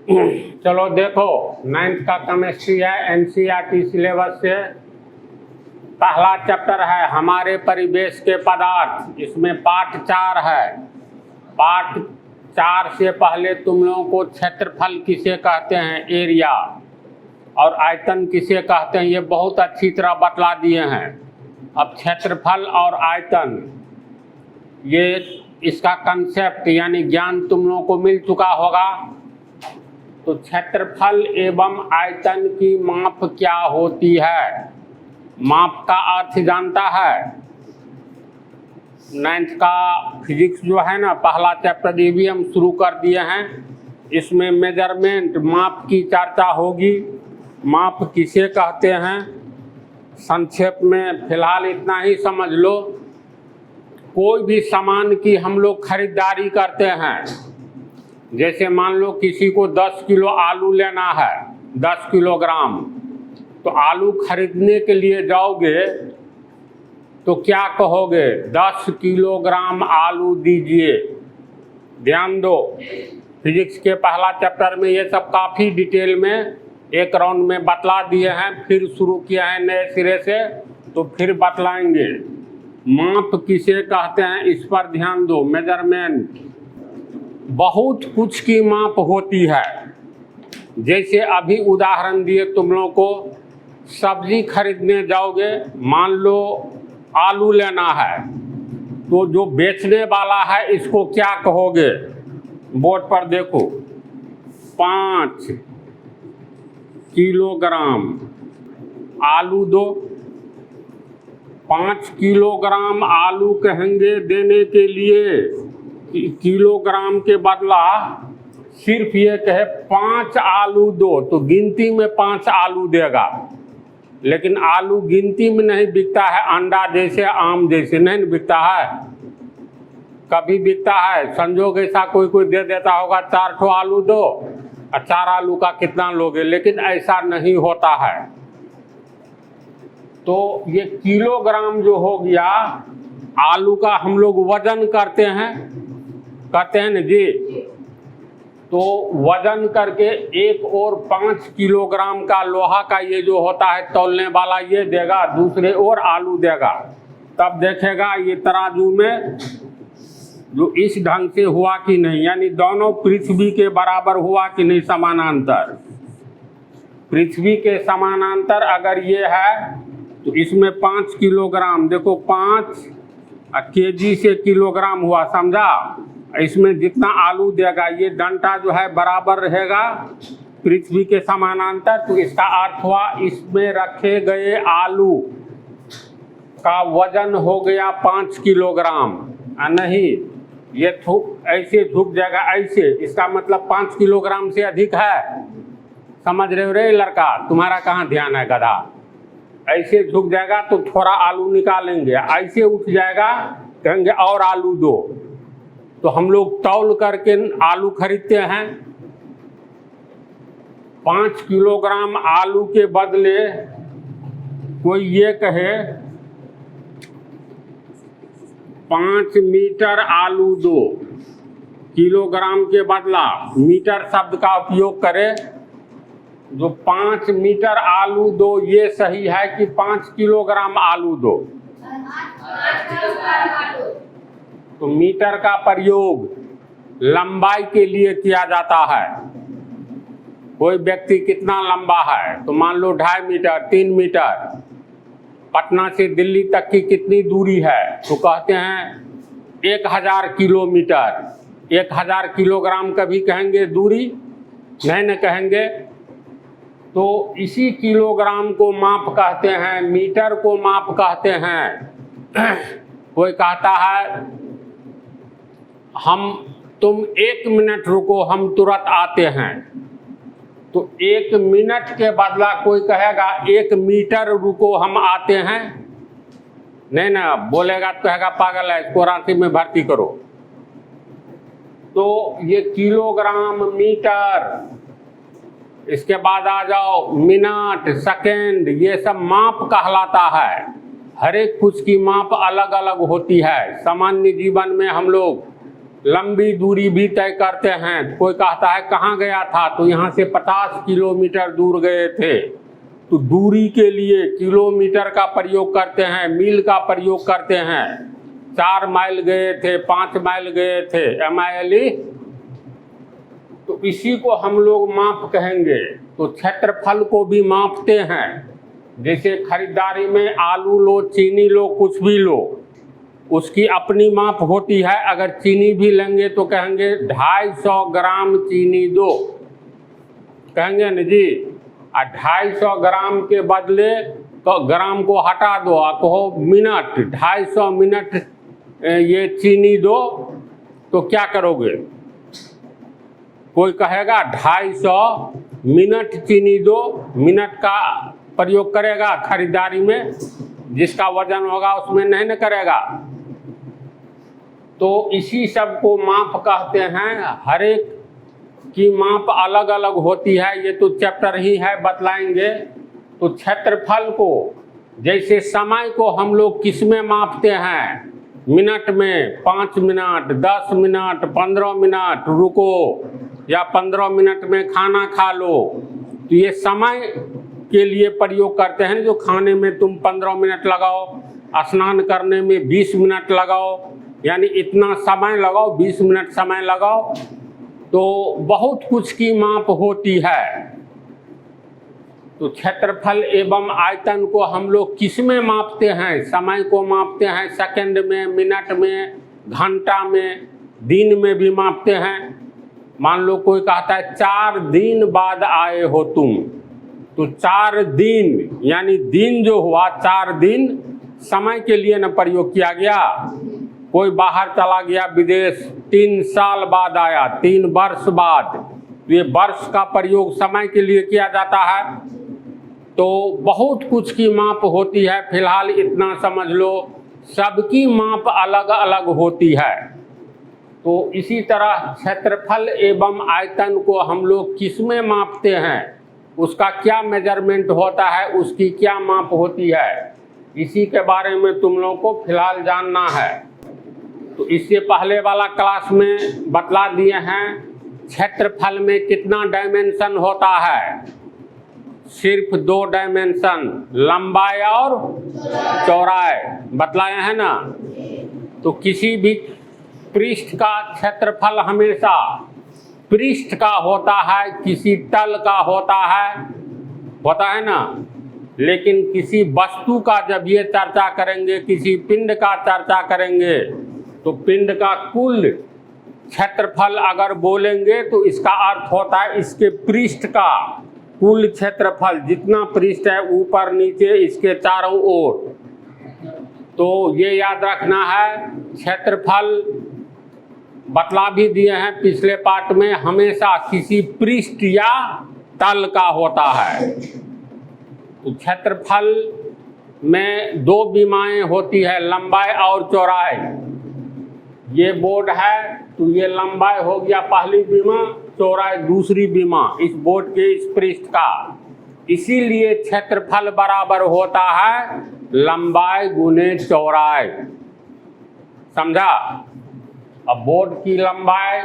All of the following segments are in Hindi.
चलो देखो, 9th का केमिस्ट्री है, एनसीईआरटी सिलेबस से पहला चैप्टर है हमारे परिवेश के पदार्थ। इसमें पार्ट 4 है। पार्ट 4 से पहले तुम लोगों को क्षेत्रफल किसे कहते हैं, एरिया, और आयतन किसे कहते हैं, ये बहुत अच्छी तरह बतला दिए हैं। अब क्षेत्रफल और आयतन, ये इसका कंसेप्ट यानी ज्ञान तुम लोगों को मिल चुका होगा। तो क्षेत्रफल एवं आयतन की माप क्या होती है, माप का अर्थ जानता है। 9th का फिजिक्स जो है ना, पहला चैप्टर ये भी हम शुरू कर दिए हैं। इसमें मेजरमेंट, माप की चर्चा होगी। माप किसे कहते हैं, संक्षेप में फिलहाल इतना ही समझ लो। कोई भी सामान की हम लोग खरीदारी करते हैं, जैसे मान लो किसी को 10 किलो आलू लेना है, 10 किलोग्राम, तो आलू खरीदने के लिए जाओगे तो क्या कहोगे, 10 किलोग्राम आलू दीजिए। ध्यान दो, फिजिक्स के पहला चैप्टर में ये सब काफ़ी डिटेल में एक राउंड में बतला दिए हैं, फिर शुरू किया है नए सिरे से, तो फिर बतलाएंगे। माप किसे कहते हैं इस पर ध्यान दो। मेजरमेंट, बहुत कुछ की माप होती है। जैसे अभी उदाहरण दिए तुम लोगों को, सब्जी खरीदने जाओगे, मान लो आलू लेना है, तो जो बेचने वाला है इसको क्या कहोगे, बोर्ड पर देखो, 5 किलोग्राम आलू दो। 5 किलोग्राम आलू कहेंगे देने के लिए, किलोग्राम के बदला सिर्फ ये कहे 5 आलू दो, तो गिनती में 5 आलू देगा। लेकिन आलू गिनती में नहीं बिकता है, अंडा जैसे, आम जैसे नहीं बिकता है। कभी बिकता है, संजोग ऐसा कोई कोई दे देता होगा 4 ठो आलू दो, और 4 आलू का कितना लोगे, लेकिन ऐसा नहीं होता है। तो ये किलोग्राम जो हो गया, आलू का हम लोग वजन करते हैं ना जी। तो वजन करके एक और 5 किलोग्राम का लोहा का ये जो होता है तौलने वाला, ये देगा, दूसरे और आलू देगा। तब देखेगा ये तराजू में जो इस ढंग से हुआ कि नहीं, यानी दोनों पृथ्वी के बराबर हुआ कि नहीं, समानांतर। पृथ्वी के समानांतर अगर ये है तो इसमें 5 किलोग्राम, देखो 5 केजी से किलोग्राम हुआ, समझा। इसमें जितना आलू देगा, ये डंटा जो है बराबर रहेगा पृथ्वी के समानांतर, तो इसका अर्थ हुआ इसमें रखे गए आलू का वजन हो गया 5 किलोग्राम। नहीं, ये ऐसे झुक जाएगा, ऐसे, इसका मतलब 5 किलोग्राम से अधिक है। समझ रहे हो रे लड़का, तुम्हारा कहाँ ध्यान है गधा। ऐसे झुक जाएगा तो थोड़ा आलू निकालेंगे, ऐसे उठ जाएगा कहेंगे और आलू दो। तो हम लोग तौल करके आलू खरीदते हैं। 5 किलोग्राम आलू के बदले कोई ये कहे 5 मीटर आलू दो, किलोग्राम के बदला मीटर शब्द का उपयोग करे। जो 5 मीटर आलू दो, ये सही है कि 5 किलोग्राम आलू दो। तो मीटर का प्रयोग लंबाई के लिए किया जाता है। कोई व्यक्ति कितना लंबा है, तो मान लो 2.5 मीटर, 3 मीटर। पटना से दिल्ली तक की कितनी दूरी है, तो कहते हैं 1000 किलोमीटर। 1000 किलोग्राम कभी कहेंगे दूरी नहीं न कहेंगे। तो इसी किलोग्राम को माप कहते हैं, मीटर को माप कहते हैं। कोई कहता है तुम 1 मिनट रुको, हम तुरंत आते हैं, तो 1 मिनट के बदला कोई कहेगा 1 मीटर रुको, हम आते हैं। नहीं ना बोलेगा तो कहेगा पागल है, इसको रांची में भर्ती करो। तो ये किलोग्राम, मीटर, इसके बाद आ जाओ मिनट, सेकेंड, ये सब माप कहलाता है। हर एक कुछ की माप अलग अलग होती है। सामान्य जीवन में हम लोग लंबी दूरी भी तय करते हैं। कोई कहता है कहाँ गया था, तो यहाँ से 50 किलोमीटर दूर गए थे। तो दूरी के लिए किलोमीटर का प्रयोग करते हैं, मील का प्रयोग करते हैं। 4 माइल गए थे, 5 माइल गए थे, MILE। तो इसी को हम लोग माप कहेंगे। तो क्षेत्रफल को भी मापते हैं। जैसे खरीदारी में आलू लो, चीनी लो, कुछ भी लो, उसकी अपनी माप होती है। अगर चीनी भी लेंगे तो कहेंगे 250 ग्राम चीनी दो, कहेंगे न जी। 250 ग्राम के बदले तो ग्राम को हटा दो, कहो मिनट, 250 मिनट ये चीनी दो, तो क्या करोगे? कोई कहेगा 250 मिनट चीनी दो, मिनट का प्रयोग करेगा खरीदारी में, जिसका वजन होगा उसमें नहीं न करेगा। तो इसी सब को माप कहते हैं। हर एक की माप अलग अलग होती है, ये तो चैप्टर ही है, बतलाएंगे। तो क्षेत्रफल को, जैसे समय को हम लोग किस में मापते हैं? मिनट में, 5 मिनट, 10 मिनट, 15 मिनट रुको, या 15 मिनट में खाना खा लो। तो ये समय के लिए प्रयोग करते हैं। जो खाने में तुम 15 मिनट लगाओ, स्नान करने में 20 मिनट लगाओ, यानी इतना समय लगाओ, 20 मिनट समय लगाओ। तो बहुत कुछ की माप होती है। तो क्षेत्रफल एवं आयतन को हम लोग किस में मापते हैं? समय को मापते हैं सेकंड में, मिनट में, घंटा में, दिन में भी मापते हैं। मान लो कोई कहता है 4 दिन बाद आए हो तुम, तो 4 दिन यानी दिन जो हुआ 4 दिन समय के लिए न प्रयोग किया गया। कोई बाहर चला गया विदेश, 3 साल बाद आया, 3 वर्ष बाद, तो ये वर्ष का प्रयोग समय के लिए किया जाता है। तो बहुत कुछ की माप होती है। फिलहाल इतना समझ लो, सबकी माप अलग अलग होती है। तो इसी तरह क्षेत्रफल एवं आयतन को हम लोग किस में मापते हैं? उसका क्या मेजरमेंट होता है, उसकी क्या माप होती है, इसी के बारे में तुम लोगों को फिलहाल जानना है। तो इससे पहले वाला क्लास में बतला दिए हैं क्षेत्रफल में कितना डायमेंशन होता है। सिर्फ 2 डायमेंशन, लंबाई और चौड़ाई बतलाए हैं ना। तो किसी भी पृष्ठ का क्षेत्रफल हमेशा पृष्ठ का होता है, किसी तल का होता है ना। लेकिन किसी वस्तु का जब ये चर्चा करेंगे, किसी पिंड का चर्चा करेंगे, तो पिंड का कुल क्षेत्रफल अगर बोलेंगे तो इसका अर्थ होता है इसके पृष्ठ का कुल क्षेत्रफल, जितना पृष्ठ है ऊपर नीचे इसके चारों ओर। तो ये याद रखना है। क्षेत्रफल बतला भी दिए हैं पिछले पार्ट में, हमेशा किसी पृष्ठ या तल का होता है। तो क्षेत्रफल में 2 विमाएं होती है, लंबाई और चौड़ाई। ये बोर्ड है तो ये लंबाई हो गया पहली विमा, चौड़ाई दूसरी विमा इस बोर्ड के इस पृष्ठ का। इसीलिए क्षेत्रफल बराबर होता है लंबाई गुने चौड़ाई। समझा? अब बोर्ड की लंबाई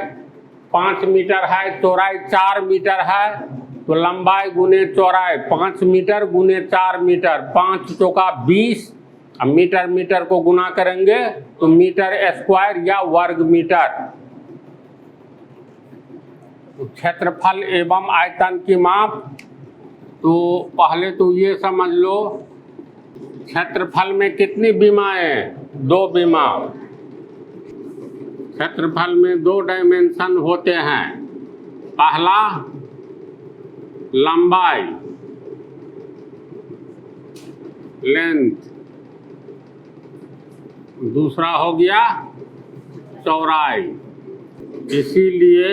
5 मीटर है, चौड़ाई 4 मीटर है, तो लंबाई गुने चौड़ाई 5 मीटर गुने 4 मीटर, 5 चौका 20। अब मीटर मीटर को गुना करेंगे तो मीटर स्क्वायर या वर्ग मीटर। तो क्षेत्रफल एवं आयतन की माप, तो पहले तो ये समझ लो क्षेत्रफल में कितनी विमाएं? 2 विमा। क्षेत्रफल में 2 डायमेंशन होते हैं। पहला लंबाई, लेंथ, दूसरा हो गया चौड़ाई। इसीलिए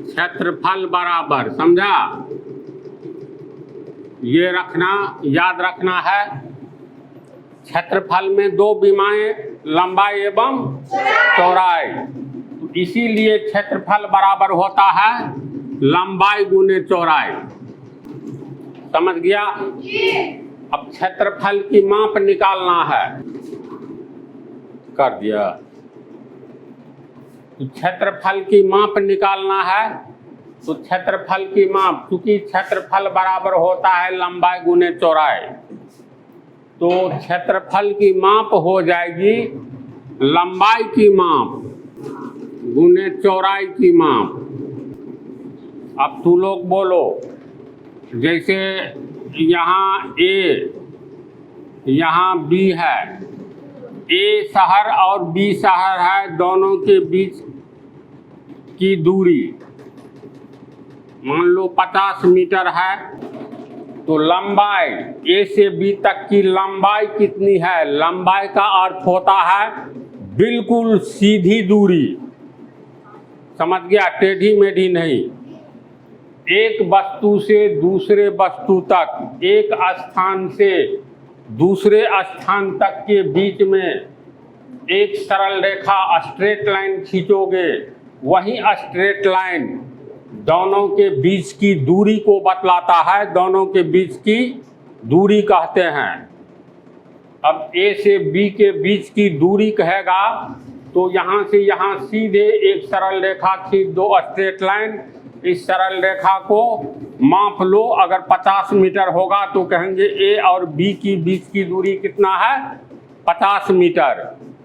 क्षेत्रफल बराबर, समझा? ये रखना, याद रखना है। क्षेत्रफल में 2 विमाएं, लंबाई एवं चौड़ाई। तो इसीलिए क्षेत्रफल बराबर होता है लंबाई गुने चौड़ाई। समझ गया? अब क्षेत्रफल की माप निकालना है। कर दिया। तो क्षेत्रफल की माप निकालना है, तो क्षेत्रफल की माप, क्योंकि क्षेत्रफल बराबर होता है लंबाई गुने चौड़ाई, तो क्षेत्रफल की माप हो जाएगी लंबाई की माप गुने चौड़ाई की माप। अब तू लोग बोलो, जैसे यहाँ A यहाँ B है, A शहर और B शहर है, दोनों के बीच की दूरी मान लो 50 मीटर है, तो लंबाई A से B तक की लंबाई कितनी है? लंबाई का अर्थ होता है बिल्कुल सीधी दूरी, समझ गया? टेढ़ी मेढ़ी नहीं। एक वस्तु से दूसरे वस्तु तक, एक स्थान से दूसरे स्थान तक के बीच में एक सरल रेखा स्ट्रेट लाइन खींचोगे, वही स्ट्रेट लाइन दोनों के बीच की दूरी को बतलाता है, दोनों के बीच की दूरी कहते हैं। अब A से B के बीच की दूरी कहेगा तो यहाँ से यहाँ सीधे एक सरल रेखा खींच दो, स्ट्रेट लाइन। इस सरल रेखा को माप लो, अगर 50 मीटर होगा तो कहेंगे A और B की बीच की दूरी कितना है? 50 मीटर।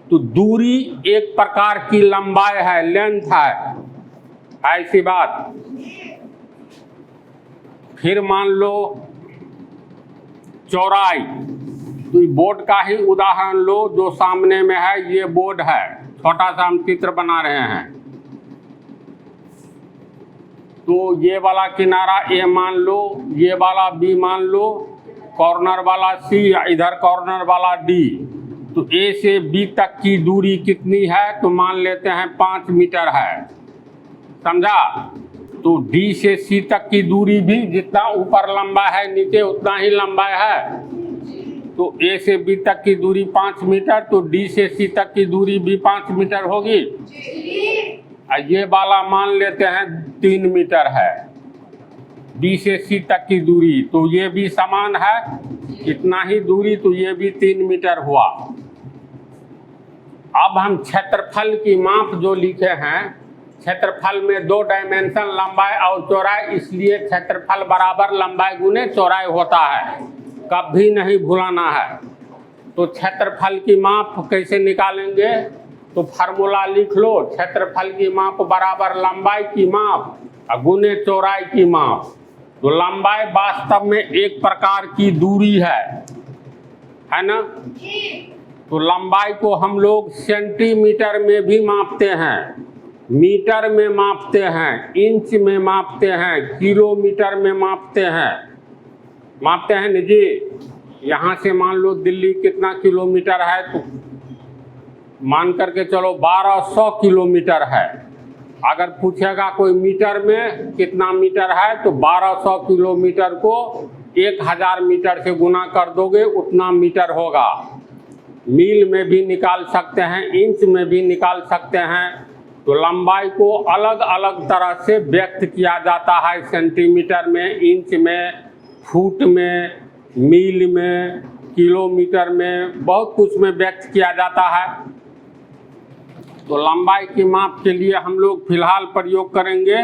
तो दूरी एक प्रकार की लंबाई है, लेंथ है, ऐसी बात। फिर मान लो चौड़ाई, तो बोर्ड का ही उदाहरण लो जो सामने में है, ये बोर्ड है, छोटा सा हम चित्र बना रहे हैं। तो ये वाला किनारा A मान लो, ये वाला B मान लो, कॉर्नर वाला C, इधर कॉर्नर वाला D। तो A से B तक की दूरी कितनी है? तो मान लेते हैं 5 मीटर है, समझा? तो D से C तक की दूरी भी जितना ऊपर लंबा है नीचे उतना ही लंबा है। तो A से B तक की दूरी 5 मीटर, तो D से C तक की दूरी भी 5 मीटर होगी। ये वाला मान लेते हैं 3 मीटर है, B से C तक की दूरी, तो ये भी समान है, इतना ही दूरी, तो ये भी 3 मीटर हुआ। अब हम क्षेत्रफल की माप जो लिखे हैं, क्षेत्रफल में 2 डायमेंशन लंबाई और चौड़ाई, इसलिए क्षेत्रफल बराबर लंबाई गुने चौड़ाई होता है, कभी नहीं भुलाना है। तो क्षेत्रफल की माप कैसे निकालेंगे? तो फार्मूला लिख लो, क्षेत्रफल की माप बराबर लंबाई की माप गुने चौड़ाई की माप। तो लंबाई वास्तव में एक प्रकार की दूरी है ना? तो लंबाई को हम लोग सेंटीमीटर में भी मापते हैं, मीटर में मापते हैं, इंच में मापते हैं, किलोमीटर में मापते हैं ना जी। यहाँ से मान लो दिल्ली कितना किलोमीटर है? तो मान करके चलो 1200 किलोमीटर है। अगर पूछेगा कोई मीटर में कितना मीटर है, तो 1200 किलोमीटर को 1000 मीटर से गुना कर दोगे, उतना मीटर होगा। मील में भी निकाल सकते हैं, इंच में भी निकाल सकते हैं। तो लंबाई को अलग अलग तरह से व्यक्त किया जाता है, सेंटीमीटर में, इंच में, फुट में, मील में, किलोमीटर में, बहुत कुछ में व्यक्त किया जाता है। तो लंबाई की माप के लिए हम लोग फिलहाल प्रयोग करेंगे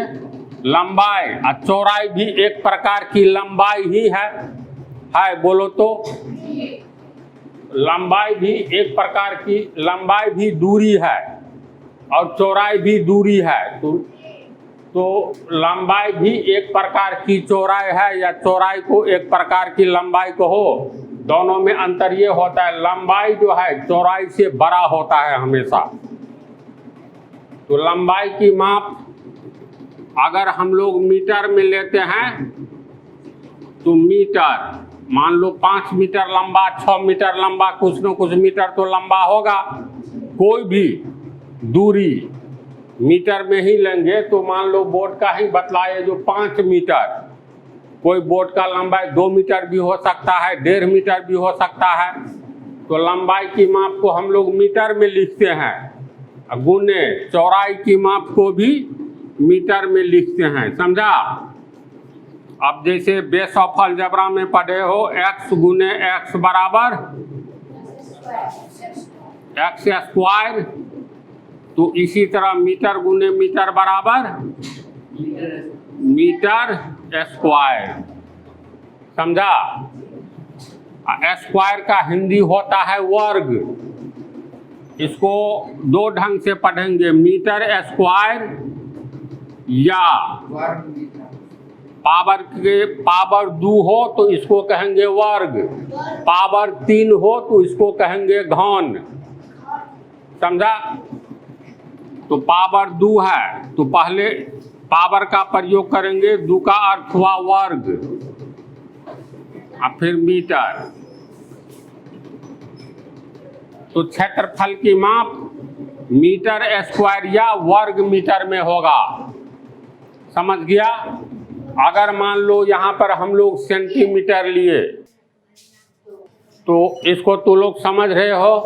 लंबाई। और चौड़ाई भी एक प्रकार की लंबाई ही है, बोलो तो। लंबाई भी एक प्रकार की, लंबाई भी दूरी है और चौड़ाई भी दूरी है। तो लंबाई भी एक प्रकार की चौड़ाई है, या चौड़ाई को एक प्रकार की लंबाई कहो, दोनों में अंतर ये होता है, लंबाई जो है चौड़ाई से बड़ा होता है हमेशा। तो लंबाई की माप अगर हम लोग मीटर में लेते हैं, तो मीटर मान लो 5 मीटर लंबा, 6 मीटर लंबा, कुछ न कुछ मीटर तो लंबा होगा। कोई भी दूरी मीटर में ही लेंगे, तो मान लो बोर्ड का ही बतलाए जो 5 मीटर, कोई बोर्ड का लंबाई 2 मीटर भी हो सकता है, 1.5 मीटर भी हो सकता है। तो लंबाई की माप को हम लोग मीटर में लिखते हैं, गुने चौड़ाई की माप को भी मीटर में लिखते हैं, समझा? अब जैसे बेस ऑफ अलजेब्रा में पढ़े हो, x गुने x बराबर एक्स स्क्वायर, तो इसी तरह मीटर गुने मीटर बराबर मीटर स्क्वायर। समझा? स्क्वायर का हिंदी होता है वर्ग। इसको दो ढंग से पढ़ेंगे, मीटर स्क्वायर या पावर 2 हो तो इसको कहेंगे वर्ग, पावर 3 हो तो इसको कहेंगे घन। समझा? तो पावर 2 है तो पहले पावर का प्रयोग करेंगे, 2 का अर्थ हुआ वर्ग, और फिर मीटर। तो क्षेत्रफल की माप मीटर स्क्वायर या वर्ग मीटर में होगा। समझ गया? अगर मान लो यहाँ पर हम लोग सेंटीमीटर लिए तो इसको तो लोग समझ रहे हो।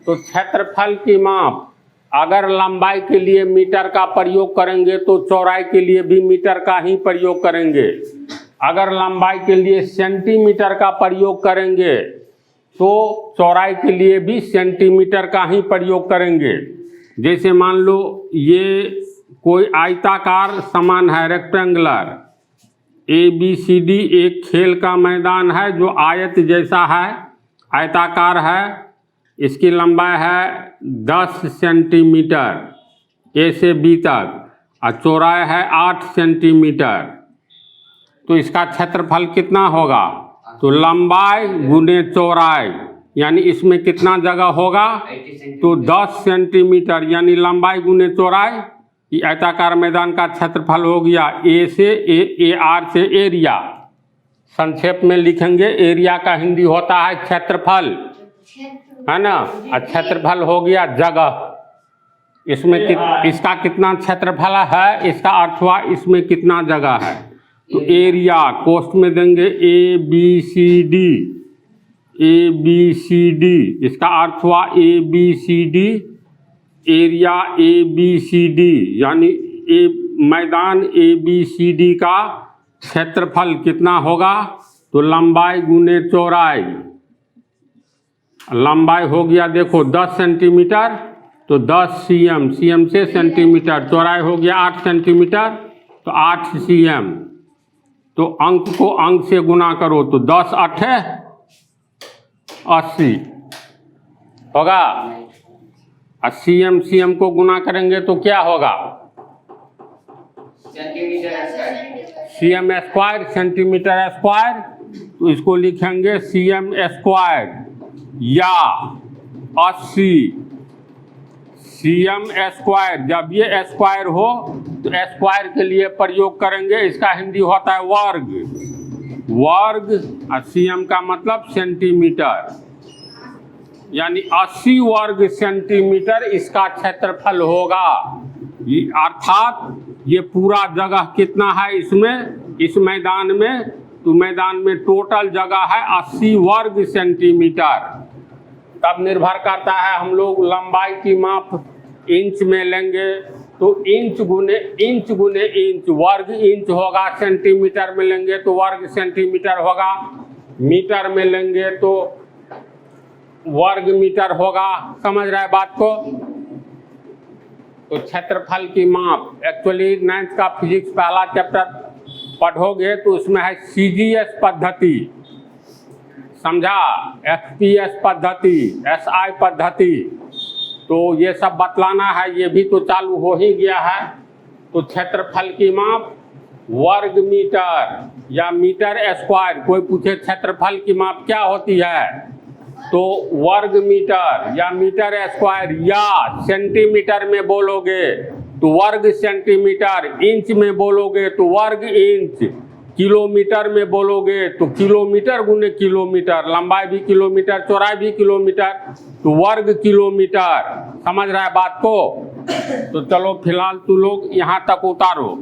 तो क्षेत्रफल की माप अगर लंबाई के लिए मीटर का प्रयोग करेंगे तो चौड़ाई के लिए भी मीटर का ही प्रयोग करेंगे। अगर लंबाई के लिए सेंटीमीटर का प्रयोग करेंगे तो चौड़ाई के लिए भी सेंटीमीटर का ही प्रयोग करेंगे। जैसे मान लो ये कोई आयताकार सामान है, रेक्टेंगुलर, ABCD एक खेल का मैदान है जो आयत जैसा है, आयताकार है। इसकी लंबाई है 10 सेंटीमीटर A से B तक और चौड़ाई है 8 सेंटीमीटर। तो इसका क्षेत्रफल कितना होगा? तो लंबाई गुने चौड़ाई, यानी इसमें कितना जगह होगा? तो 10 सेंटीमीटर, यानी लंबाई गुने चौड़ाई। ये आयताकार मैदान का क्षेत्रफल हो गया। ए से AR से एरिया, संक्षेप में लिखेंगे एरिया का हिंदी होता है क्षेत्रफल, है ना। और क्षेत्रफल हो गया जगह। इसमें इसका कितना क्षेत्रफल है, इसका अर्थ हुआ इसमें कितना जगह है। तो एरिया कोष्ठ में देंगे ABCD, इसका अर्थ हुआ ABCD, एरिया ABCD, यानी मैदान ABCD का क्षेत्रफल कितना होगा? तो लंबाई गुने चौड़ाई, लंबाई हो गया देखो 10 सेंटीमीटर, तो 10 cm से सेंटीमीटर, चौड़ाई हो गया 8 सेंटीमीटर, तो 8 cm। तो अंक को अंक से गुना करो तो 10 8 80 होगा। और cm को गुना करेंगे तो क्या होगा? cm square, centimetre square. तो इसको लिखेंगे cm स्क्वायर या 80 cm स्क्वायर। जब ये स्क्वायर हो तो स्क्वायर के लिए प्रयोग करेंगे, इसका हिंदी होता है वर्ग, और cm का मतलब सेंटीमीटर, यानी 80 वर्ग सेंटीमीटर इसका क्षेत्रफल होगा। अर्थात ये पूरा जगह कितना है इसमें, इस मैदान में? तो मैदान में टोटल जगह है 80 वर्ग सेंटीमीटर। तब निर्भर करता है, हम लोग लंबाई की माप इंच में लेंगे तो इंच गुने इंच, वर्ग इंच होगा। सेंटीमीटर में लेंगे तो वर्ग सेंटीमीटर होगा। मीटर में लेंगे तो वर्ग मीटर होगा। समझ रहे बात को? तो क्षेत्रफल की माप एक्चुअली 9th का फिजिक्स पहला चैप्टर पढ़ोगे तो उसमें है CGS पद्धति, समझा, FPS पद्धति, SI पद्धति, तो ये सब बतलाना है। ये भी तो चालू हो ही गया है। तो क्षेत्रफल की माप वर्ग मीटर या मीटर स्क्वायर। कोई पूछे क्षेत्रफल की माप क्या होती है, तो वर्ग मीटर या मीटर स्क्वायर, या सेंटीमीटर में बोलोगे तो वर्ग सेंटीमीटर, इंच में बोलोगे तो वर्ग इंच, किलोमीटर में बोलोगे तो किलोमीटर गुने किलोमीटर, लंबाई भी किलोमीटर, चौड़ाई भी किलोमीटर, तो वर्ग किलोमीटर। समझ रहा है बात को? तो चलो फिलहाल तू लोग यहाँ तक उतारो।